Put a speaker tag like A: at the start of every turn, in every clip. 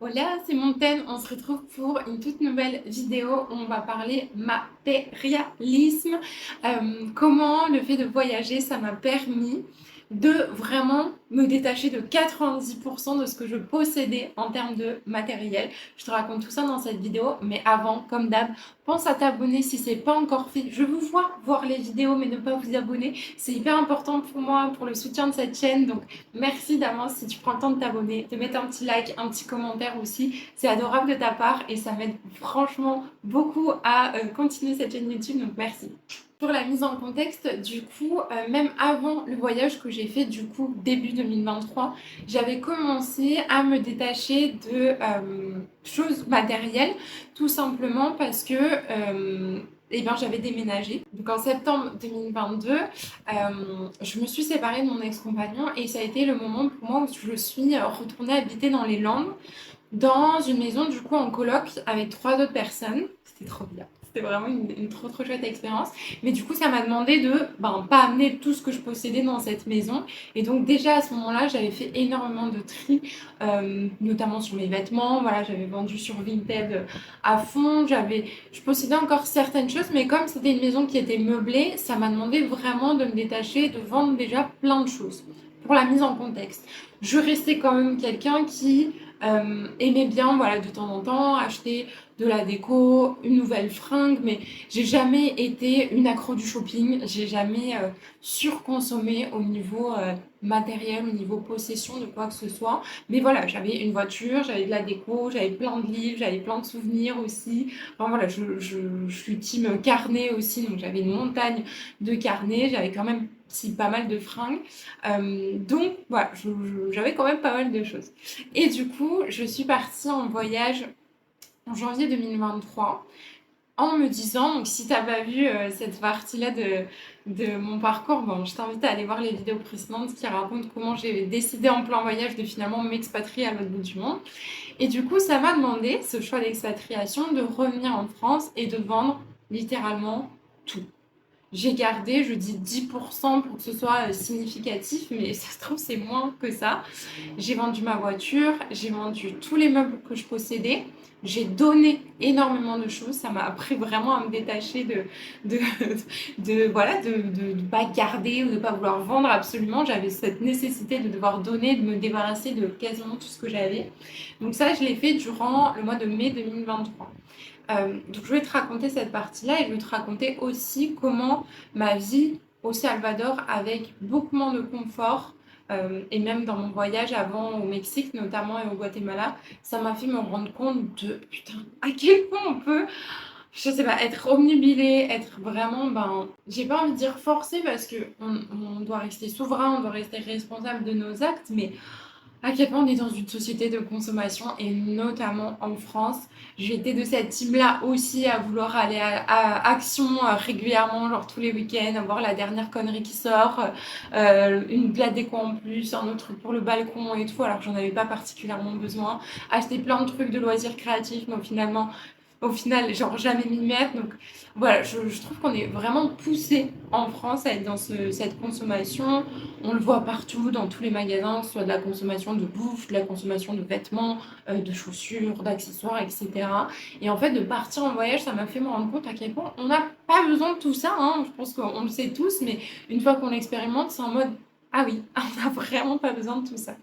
A: Hola, c'est Montaigne. On se retrouve pour une toute nouvelle vidéo où on va parler matérialisme. Comment le fait de voyager, ça m'a permis de vraiment me détacher de 90% de ce que je possédais en termes de matériel. Je te raconte tout ça dans cette vidéo, mais avant, comme d'hab, pense à t'abonner si c'est pas encore fait. Je vous vois voir les vidéos, mais ne pas vous abonner. C'est hyper important pour moi, pour le soutien de cette chaîne. Donc, merci d'avance si tu prends le temps de t'abonner, de mettre un petit like, un petit commentaire aussi. C'est adorable de ta part et ça m'aide franchement beaucoup à continuer cette chaîne YouTube. Donc, merci. Pour la mise en contexte, du coup, même avant le voyage que j'ai fait, du coup, début 2023, j'avais commencé à me détacher de choses matérielles, tout simplement parce que eh ben, j'avais déménagé. Donc en septembre 2022, je me suis séparée de mon ex-compagnon et ça a été le moment pour moi où je suis retournée habiter dans les Landes, dans une maison du coup en coloc avec 3 autres personnes. C'était trop bien. C'était vraiment une trop trop chouette expérience. Mais du coup, ça m'a demandé de pas amener tout ce que je possédais dans cette maison. Et donc déjà à ce moment-là, j'avais fait énormément de tri, notamment sur mes vêtements. Voilà, j'avais vendu sur Vinted à fond. Je possédais encore certaines choses, mais comme c'était une maison qui était meublée, ça m'a demandé vraiment de me détacher, de vendre déjà plein de choses. Pour la mise en contexte, je restais quand même quelqu'un qui aimait bien, voilà, de temps en temps acheter de la déco, une nouvelle fringue, mais j'ai jamais été une accro du shopping, j'ai jamais surconsommé au niveau matériel, au niveau possession de quoi que ce soit. Mais voilà, j'avais une voiture, j'avais de la déco, j'avais plein de livres, j'avais plein de souvenirs aussi. Enfin voilà, je suis team carnet aussi, donc j'avais une montagne de carnets, j'avais quand même si pas mal de fringues. Donc voilà, j'avais quand même pas mal de choses. Et du coup, je suis partie en voyage en janvier 2023 en me disant, donc si t'as pas vu cette partie-là de mon parcours, bon, je t'invite à aller voir les vidéos précédentes qui racontent comment j'ai décidé en plein voyage de finalement m'expatrier à l'autre bout du monde. Et du coup, ça m'a demandé, ce choix d'expatriation, de revenir en France et de vendre littéralement tout. J'ai gardé, je dis 10% pour que ce soit significatif, mais ça se trouve, c'est moins que ça. J'ai vendu ma voiture, j'ai vendu tous les meubles que je possédais. J'ai donné énormément de choses. Ça m'a appris vraiment à me détacher de, voilà, de pas garder ou de pas vouloir vendre absolument. J'avais cette nécessité de devoir donner, de me débarrasser de quasiment tout ce que j'avais. Donc ça, je l'ai fait durant le mois de mai 2023. Donc je vais te raconter cette partie-là et je vais te raconter aussi comment ma vie au Salvador avec beaucoup moins de confort et même dans mon voyage avant au Mexique notamment et au Guatemala, ça m'a fait me rendre compte de putain à quel point on peut, je sais pas, être omnubilé, être vraiment, j'ai pas envie de dire forcé parce que on doit rester souverain, on doit rester responsable de nos actes, mais à quel point on est dans une société de consommation et notamment en France. J'étais de cette team-là aussi à vouloir aller à Action régulièrement, genre tous les week-ends, avoir la dernière connerie qui sort, une plate déco en plus, un autre truc pour le balcon et tout, alors que j'en avais pas particulièrement besoin. Acheter plein de trucs de loisirs créatifs, mais au final, genre jamais m'y mettre. Donc voilà, je trouve qu'on est vraiment poussé en France à être dans cette consommation. On le voit partout, dans tous les magasins, que ce soit de la consommation de bouffe, de la consommation de vêtements, de chaussures, d'accessoires, etc. Et en fait, de partir en voyage, ça m'a fait me rendre compte à quel point on n'a pas besoin de tout ça, hein. Je pense qu'on le sait tous, mais une fois qu'on l'expérimente, c'est en mode ah oui, on n'a vraiment pas besoin de tout ça.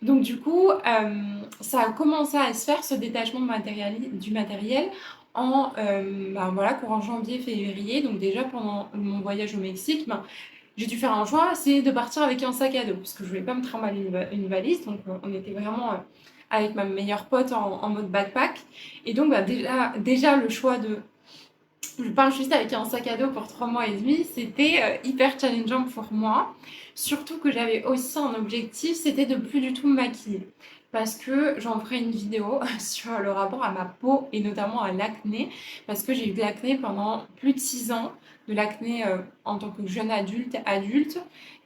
A: Donc du coup, ça a commencé à se faire ce détachement du matériel en voilà, courant janvier-février. Donc déjà pendant mon voyage au Mexique, j'ai dû faire un choix, c'est de partir avec un sac à dos parce que je voulais pas me trimballer une valise. Donc on était vraiment avec ma meilleure pote en mode backpack. Et donc déjà le choix de je pars juste avec un sac à dos pour 3 mois et demi, c'était hyper challengeant pour moi. Surtout que j'avais aussi un objectif, c'était de plus du tout me maquiller. Parce que j'en ferai une vidéo sur le rapport à ma peau et notamment à l'acné. Parce que j'ai eu de l'acné pendant plus de 6 ans, de l'acné en tant que jeune adulte.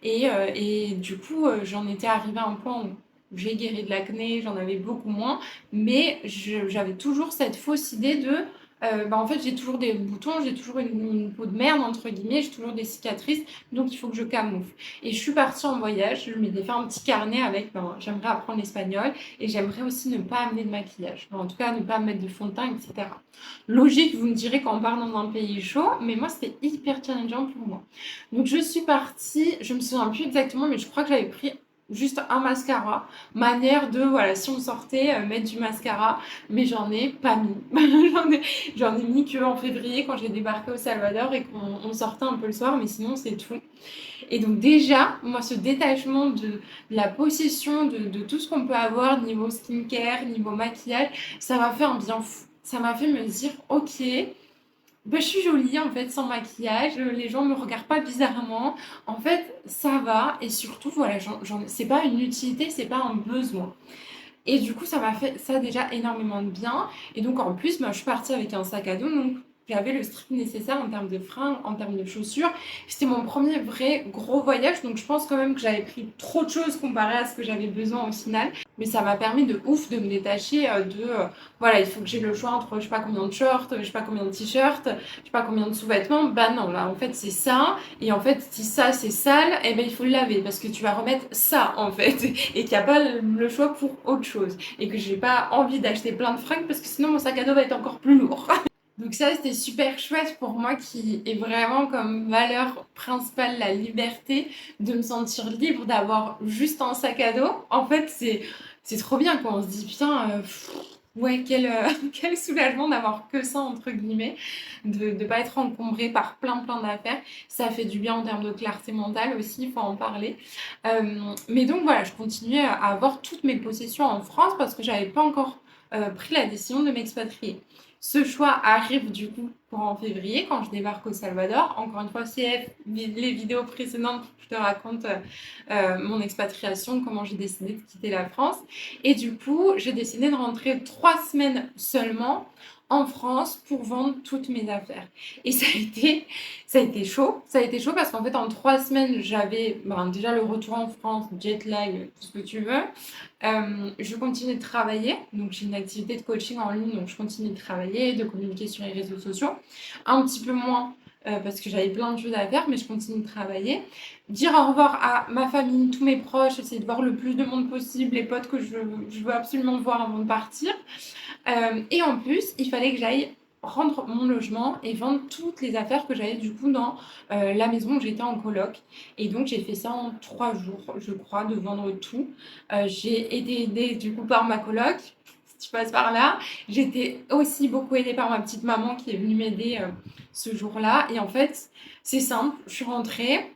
A: Et du coup, j'en étais arrivée à un point où j'ai guéri de l'acné, j'en avais beaucoup moins. Mais j'avais toujours cette fausse idée de en fait, j'ai toujours des boutons, j'ai toujours une peau de merde, entre guillemets, j'ai toujours des cicatrices, donc il faut que je camoufle. Et je suis partie en voyage, je m'étais fait un petit carnet avec, ben, j'aimerais apprendre l'espagnol et j'aimerais aussi ne pas amener de maquillage. En tout cas, ne pas mettre de fond de teint, etc. Logique, vous me direz quand on part dans un pays chaud, mais moi, c'était hyper challengeant pour moi. Donc, je suis partie, je me souviens plus exactement, mais je crois que j'avais pris juste un mascara, manière de, voilà, si on sortait, mettre du mascara, mais j'en ai pas mis. J'en ai mis qu'en février quand j'ai débarqué au Salvador et qu'on sortait un peu le soir, mais sinon c'est tout. Et donc déjà, moi, ce détachement de la possession de tout ce qu'on peut avoir niveau skincare, niveau maquillage, ça m'a fait un bien fou. Ça m'a fait me dire, ok, ben, je suis jolie en fait sans maquillage, les gens me regardent pas bizarrement. En fait, ça va et surtout, voilà, c'est pas une utilité, c'est pas un besoin. Et du coup, ça m'a fait ça déjà énormément de bien. Et donc, en plus, moi, je suis partie avec un sac à dos. Donc, j'avais le strict nécessaire en termes de fringues, en termes de chaussures. C'était mon premier vrai gros voyage. Donc, je pense quand même que j'avais pris trop de choses comparé à ce que j'avais besoin au final. Mais ça m'a permis de ouf de me détacher voilà, il faut que j'ai le choix entre je sais pas combien de shorts, je sais pas combien de t-shirts, je sais pas combien de sous-vêtements. Bah non, là, en fait, c'est ça. Et en fait, si ça, c'est sale, eh ben, il faut le laver parce que tu vas remettre ça, en fait. Et qu'il n'y a pas le choix pour autre chose. Et que j'ai pas envie d'acheter plein de fringues parce que sinon mon sac à dos va être encore plus lourd. Donc ça, c'était super chouette pour moi qui est vraiment comme valeur principale la liberté, de me sentir libre d'avoir juste un sac à dos. En fait, c'est trop bien quand on se dit putain, ouais, quel soulagement d'avoir que ça, entre guillemets, de ne pas être encombré par plein d'affaires. Ça fait du bien en termes de clarté mentale aussi, il faut en parler. Mais donc voilà, je continuais à avoir toutes mes possessions en France parce que j'avais pas encore pris la décision de m'expatrier. Ce choix arrive du coup pour en février quand je débarque au Salvador. Encore une fois, CF, les vidéos précédentes, je te raconte mon expatriation, comment j'ai décidé de quitter la France. Et du coup, j'ai décidé de rentrer 3 semaines seulement en France pour vendre toutes mes affaires. Et ça a été chaud. Ça a été chaud parce qu'en fait, en 3 semaines, j'avais déjà le retour en France, jet lag, tout ce que tu veux. Je continue de travailler, donc j'ai une activité de coaching en ligne, donc je continue de travailler, de communiquer sur les réseaux sociaux. Un petit peu moins parce que j'avais plein de choses à faire, mais je continue de travailler. Dire au revoir à ma famille, tous mes proches, essayer de voir le plus de monde possible, les potes que je veux absolument voir avant de partir. Et en plus, il fallait que j'aille rendre mon logement et vendre toutes les affaires que j'avais du coup dans la maison où j'étais en coloc. Et donc j'ai fait ça en 3 jours, je crois, de vendre tout. J'ai été aidée du coup par ma coloc, si tu passes par là. J'ai été aussi beaucoup aidée par ma petite maman qui est venue m'aider ce jour-là. Et en fait, c'est simple, je suis rentrée,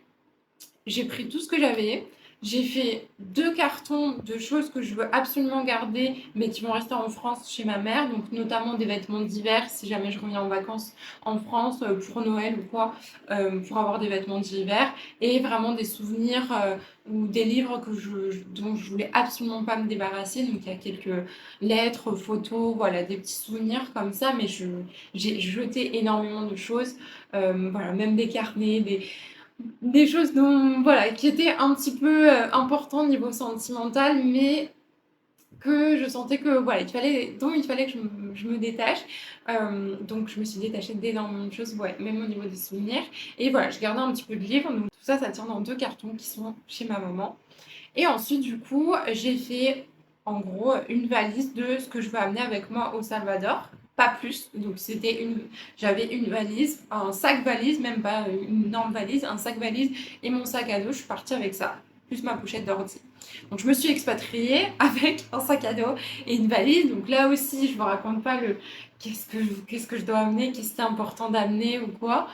A: j'ai pris tout ce que j'avais. J'ai fait 2 cartons de choses que je veux absolument garder, mais qui vont rester en France chez ma mère. Donc, notamment des vêtements d'hiver, si jamais je reviens en vacances en France pour Noël ou quoi, pour avoir des vêtements d'hiver. Et vraiment des souvenirs ou des livres dont je voulais absolument pas me débarrasser. Donc, il y a quelques lettres, photos, voilà, des petits souvenirs comme ça. Mais j'ai jeté énormément de choses. Voilà, même des carnets, des choses dont, voilà, qui étaient un petit peu importantes niveau sentimental, mais que je sentais que voilà, dont il fallait que je me détache. Donc je me suis détachée d'énormément de choses, ouais, même au niveau des souvenirs. Et voilà, je gardais un petit peu de livres, donc tout ça, ça tient dans 2 cartons qui sont chez ma maman. Et ensuite, du coup, j'ai fait en gros une valise de ce que je veux amener avec moi au Salvador. Pas plus. Donc, j'avais une valise, un sac valise, même pas une énorme valise, un sac valise et mon sac à dos. Je suis partie avec ça, plus ma pochette d'ordi. Donc, je me suis expatriée avec un sac à dos et une valise. Donc, là aussi, je ne vous raconte pas qu'est-ce que je dois amener, qu'est-ce qui est important d'amener ou quoi.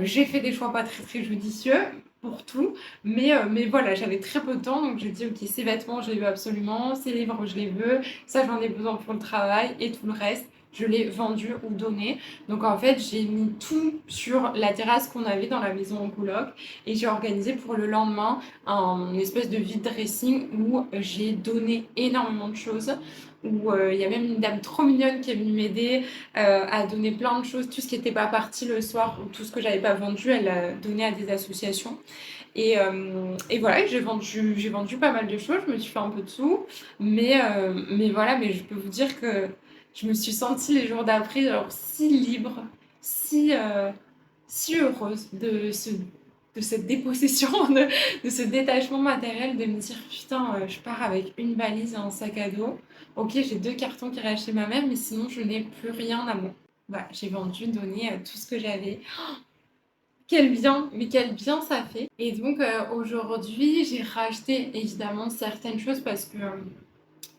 A: J'ai fait des choix pas très judicieux pour tout. Mais voilà, j'avais très peu de temps, donc j'ai dit, ok, ces vêtements, je les veux absolument, ces livres, je les veux, ça, j'en ai besoin pour le travail, et tout le reste, je l'ai vendu ou donné. Donc en fait, j'ai mis tout sur la terrasse qu'on avait dans la maison en coloc, et j'ai organisé pour le lendemain un espèce de vide dressing où j'ai donné énormément de choses. Où il y a même une dame trop mignonne qui est venue m'aider à donner plein de choses, tout ce qui n'était pas parti le soir, ou tout ce que j'avais pas vendu, elle l'a donné à des associations. Et voilà, j'ai vendu pas mal de choses, je me suis fait un peu de sous, mais voilà, mais je peux vous dire que je me suis sentie les jours d'après, genre, si libre, si, si heureuse de cette dépossession, de ce détachement matériel, de me dire putain, je pars avec une valise et un sac à dos. Ok, j'ai deux cartons qui restent chez ma mère, mais sinon je n'ai plus rien à moi. Voilà, j'ai vendu, donné tout ce que j'avais. Quel bien, mais quel bien ça fait. Et donc aujourd'hui, j'ai racheté évidemment certaines choses parce que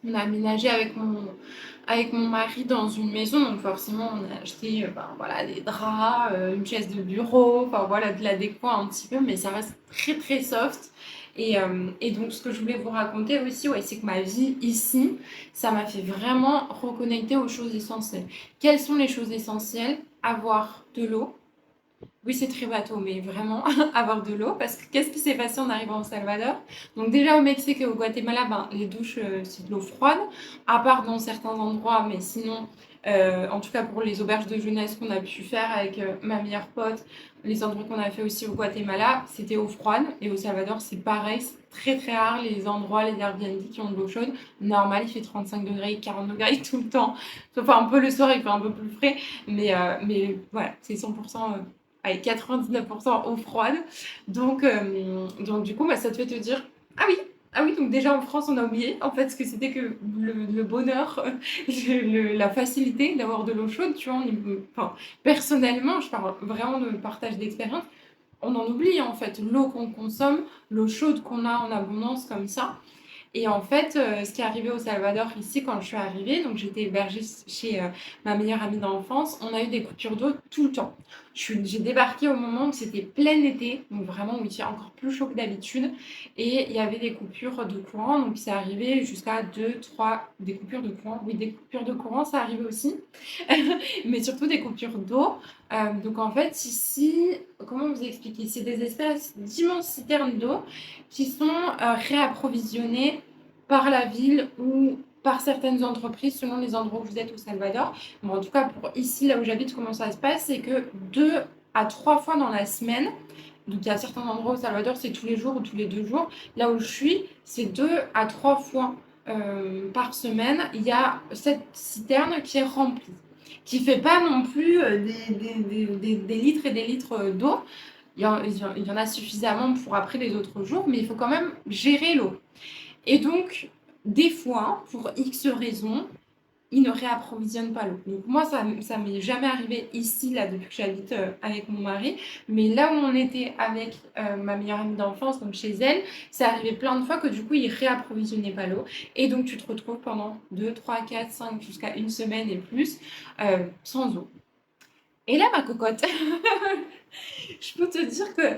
A: on a aménagé avec mon mari dans une maison, donc forcément on a acheté ben, voilà, des draps, une chaise de bureau, enfin voilà, de la déco un petit peu, mais ça reste très très soft. Et donc ce que je voulais vous raconter aussi, ouais, c'est que ma vie ici, ça m'a fait vraiment reconnecter aux choses essentielles. Quelles sont les choses essentielles? Avoir de l'eau, oui, c'est très bateau, mais vraiment avoir de l'eau. Parce que qu'est-ce qui s'est passé en arrivant au Salvador? Donc déjà au Mexique et au Guatemala, ben, les douches, c'est de l'eau froide, à part dans certains endroits, mais sinon, en tout cas pour les auberges de jeunesse qu'on a pu faire avec ma meilleure pote, les endroits qu'on a fait aussi au Guatemala, c'était eau froide. Et au Salvador, c'est pareil, c'est très très rare les endroits, les Airbnb qui ont de l'eau chaude. Normal, il fait 35 degrés, 40 degrés tout le temps. Sauf un peu le soir, il fait un peu plus frais. Mais voilà, c'est 100% avec 99% eau froide. Donc du coup, bah, ça te fait te dire, ah oui, ah oui, donc déjà en France, on a oublié en fait ce que c'était que le bonheur, la facilité d'avoir de l'eau chaude, tu vois. Enfin, personnellement, je parle vraiment de partage d'expérience, on en oublie en fait l'eau qu'on consomme, l'eau chaude qu'on a en abondance comme ça. Et en fait, ce qui est arrivé au Salvador ici quand je suis arrivée, donc j'étais hébergée chez ma meilleure amie d'enfance, on a eu des coupures d'eau tout le temps. J'ai débarqué au moment où c'était plein été, donc vraiment où il fait encore plus chaud que d'habitude, et il y avait des coupures de courant, donc c'est arrivé jusqu'à 2, 3, des coupures de courant, oui, des coupures de courant, ça arrivait aussi, mais surtout des coupures d'eau. Donc en fait, ici, comment vous expliquer? C'est des espèces d'immenses citernes d'eau qui sont réapprovisionnées par la ville ou par certaines entreprises selon les endroits où vous êtes au Salvador. Bon, en tout cas, pour ici, là où j'habite, comment ça se passe, c'est que 2 à 3 fois dans la semaine, donc il y a certains endroits au Salvador, c'est tous les jours ou tous les 2 jours. Là où je suis, c'est 2 à 3 fois par semaine, il y a cette citerne qui est remplie, qui ne fait pas non plus des litres et des litres d'eau. Il y en a suffisamment pour après les autres jours, mais il faut quand même gérer l'eau. Et donc, des fois, pour X raisons, ils ne réapprovisionnent pas l'eau. Donc moi, ça m'est jamais arrivé ici, là, depuis que j'habite avec mon mari. Mais là où on était avec ma meilleure amie d'enfance, donc chez elle, c'est arrivé plein de fois que du coup, ils réapprovisionnaient pas l'eau. Et donc, tu te retrouves pendant 2, 3, 4, 5, jusqu'à une semaine et plus sans eau. Et là, ma cocotte, je peux te dire que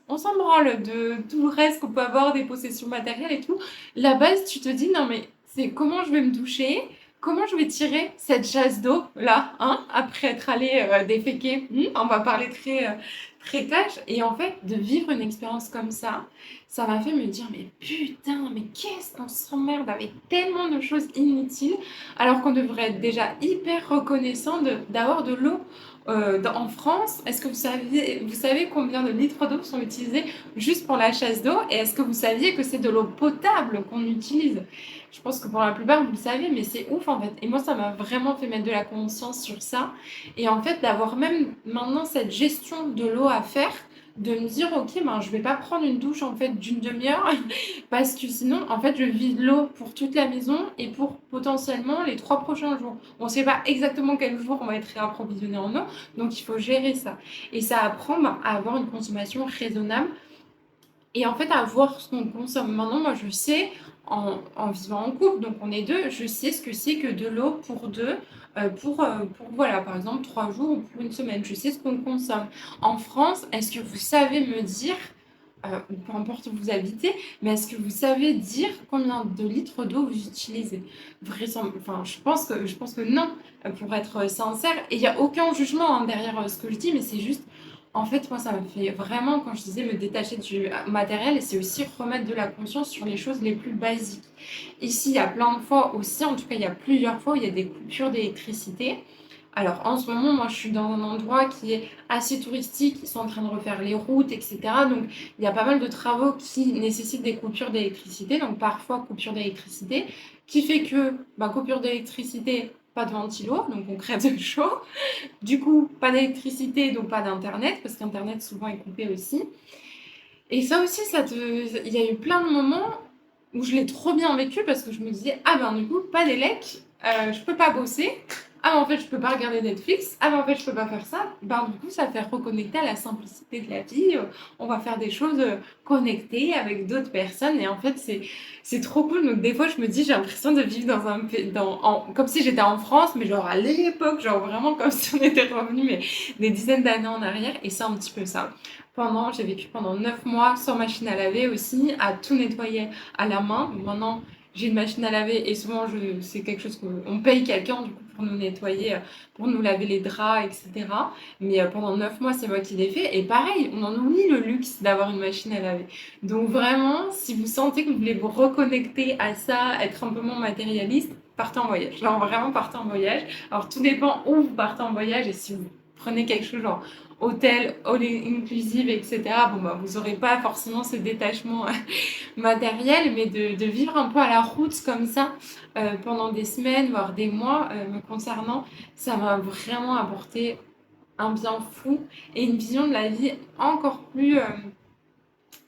A: on s'en branle de tout le reste qu'on peut avoir, des possessions matérielles et tout. La base, tu te dis, non mais c'est comment je vais me doucher, comment je vais tirer cette chasse d'eau là, hein, après être allé déféquer. On va parler très cash. Et en fait, de vivre une expérience comme ça m'a fait me dire, mais putain, mais qu'est-ce qu'on s'emmerde avec tellement de choses inutiles, alors qu'on devrait être déjà hyper reconnaissant d'avoir de l'eau en France. Est-ce que vous savez combien de litres d'eau sont utilisés juste pour la chasse d'eau? Et est-ce que vous saviez que c'est de l'eau potable qu'on utilise? Je pense que pour la plupart, vous le savez, mais c'est ouf en fait. Et moi, ça m'a vraiment fait mettre de la conscience sur ça. Et en fait, d'avoir même maintenant cette gestion de l'eau à faire, de me dire, ok, ben, je vais pas prendre une douche en fait d'une demi-heure parce que sinon, en fait, je vide l'eau pour toute la maison et pour potentiellement les 3 prochains jours. On ne sait pas exactement quel jour on va être réapprovisionné en eau, donc il faut gérer ça. Et ça apprend ben, à avoir une consommation raisonnable et en fait à voir ce qu'on consomme. Maintenant, moi, je sais, en vivant en couple, donc on est deux, je sais ce que c'est que de l'eau pour deux, pour, voilà, par exemple, 3 jours ou pour une semaine. Je sais ce qu'on consomme. En France, est-ce que vous savez me dire, peu importe où vous habitez, mais est-ce que vous savez dire combien de litres d'eau vous utilisez? Enfin, je pense que non, pour être sincère. Et il n'y a aucun jugement hein, derrière ce que je dis, mais c'est juste, en fait, moi, ça me fait vraiment, quand je disais me détacher du matériel, et c'est aussi remettre de la conscience sur les choses les plus basiques. Ici, il y a plein de fois aussi, en tout cas, il y a plusieurs fois où il y a des coupures d'électricité. Alors, en ce moment, moi, je suis dans un endroit qui est assez touristique. Ils sont en train de refaire les routes, etc. Donc, il y a pas mal de travaux qui nécessitent des coupures d'électricité. Donc, parfois, coupure d'électricité, qui fait que, bah, coupure d'électricité, pas de ventilo, donc on crève de chaud. Du coup, pas d'électricité, donc pas d'internet, parce qu'internet souvent est coupé aussi. Et ça aussi, il y a eu plein de moments où je l'ai trop bien vécu parce que je me disais, ah ben du coup, pas d'élec, je peux pas bosser. Ah ben en fait, je peux pas regarder Netflix. Ah ben en fait, je peux pas faire ça. Ben du coup, ça fait reconnecter à la simplicité de la vie. On va faire des choses connectées avec d'autres personnes. Et en fait, c'est trop cool. Donc des fois, je me dis, j'ai l'impression de vivre dans un comme si j'étais en France, mais genre à l'époque, genre vraiment comme si on était revenu mais des dizaines d'années en arrière. Et c'est un petit peu ça. J'ai vécu pendant 9 mois sans machine à laver aussi, à tout nettoyer à la main. Maintenant, j'ai une machine à laver et souvent, c'est quelque chose qu'on paye quelqu'un du coup pour nous nettoyer, pour nous laver les draps, etc. Mais pendant 9 mois, c'est moi qui l'ai fait. Et pareil, on en oublie le luxe d'avoir une machine à laver. Donc vraiment, si vous sentez que vous voulez vous reconnecter à ça, être un peu moins matérialiste, partez en voyage. Genre vraiment, partez en voyage. Alors tout dépend où vous partez en voyage et si vous prenez quelque chose genre hôtel, all inclusive, etc. Bon, bah, vous n'aurez pas forcément ce détachement matériel, mais de vivre un peu à la route comme ça pendant des semaines, voire des mois me concernant, ça m'a vraiment apporté un bien fou et une vision de la vie encore plus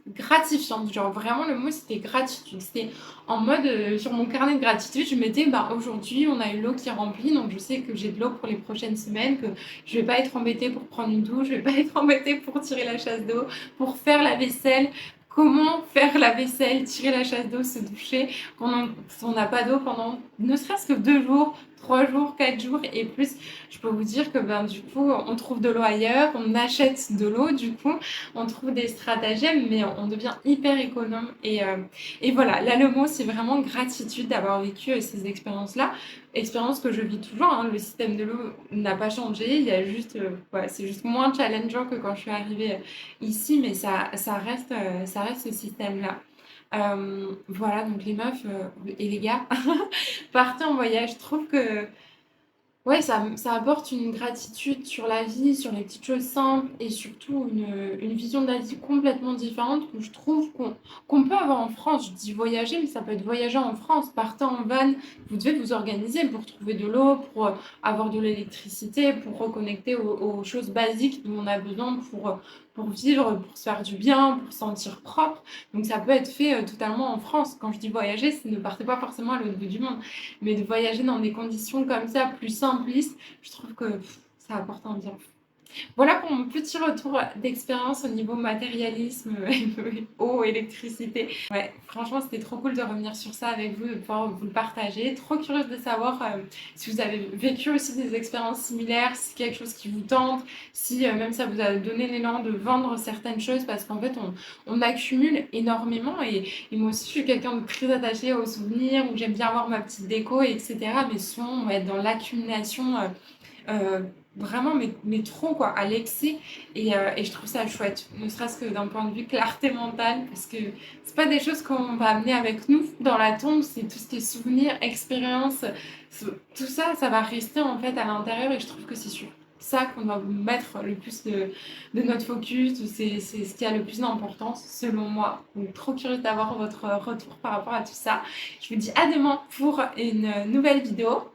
A: gratifiante. Genre vraiment le mot c'était gratitude. C'était en mode sur mon carnet de gratitude, je mettais bah aujourd'hui on a eu l'eau qui est remplie donc je sais que j'ai de l'eau pour les prochaines semaines, que je vais pas être embêtée pour prendre une douche, je vais pas être embêtée pour tirer la chasse d'eau, pour faire la vaisselle. Comment faire la vaisselle, tirer la chasse d'eau, se doucher quand on n'a pas d'eau pendant ne serait-ce que 2 jours, 3 jours, 4 jours et plus. Je peux vous dire que ben du coup on trouve de l'eau ailleurs, on achète de l'eau du coup on trouve des stratagèmes, mais on devient hyper économe. Et voilà, là, le mot, c'est vraiment gratitude d'avoir vécu ces expériences-là. Expérience que je vis toujours. Hein. Le système de l'eau n'a pas changé. Il y a juste, ouais, c'est juste moins challengeant que quand je suis arrivée ici, mais ça reste ce système-là. Voilà, donc les meufs et les gars, partez en voyage. Je trouve que ouais, ça apporte une gratitude sur la vie, sur les petites choses simples et surtout une vision de la vie complètement différente que je trouve qu'on peut avoir en France. Je dis voyager, mais ça peut être voyager en France. Partant en van, vous devez vous organiser pour trouver de l'eau, pour avoir de l'électricité, pour reconnecter aux choses basiques dont on a besoin pour vivre, pour se faire du bien, pour se sentir propre. Donc ça peut être fait totalement en France. Quand je dis voyager, c'est ne partez pas forcément à l'autre bout du monde. Mais de voyager dans des conditions comme ça, plus simplistes, je trouve que ça apporte un bien. Voilà pour mon petit retour d'expérience au niveau matérialisme, eau, électricité. Ouais, franchement, c'était trop cool de revenir sur ça avec vous, de pouvoir vous le partager. Trop curieuse de savoir si vous avez vécu aussi des expériences similaires, si c'est quelque chose qui vous tente, si même ça vous a donné l'élan de vendre certaines choses, parce qu'en fait, on accumule énormément. Et moi aussi, je suis quelqu'un de très attaché aux souvenirs, où j'aime bien avoir ma petite déco, etc. Mais souvent, on va être dans l'accumulation. Euh, Vraiment, mais trop, quoi, à l'excès. Et je trouve ça chouette, ne serait-ce que d'un point de vue clarté mentale, parce que c'est pas des choses qu'on va amener avec nous dans la tombe, c'est tout ce qui est souvenirs, expériences, tout ça, ça va rester en fait à l'intérieur, et je trouve que c'est sur ça qu'on doit mettre le plus de notre focus, c'est ce qui a le plus d'importance, selon moi. Donc, trop curieuse d'avoir votre retour par rapport à tout ça. Je vous dis à demain pour une nouvelle vidéo.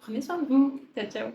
A: Prenez soin de vous. Ciao, ciao.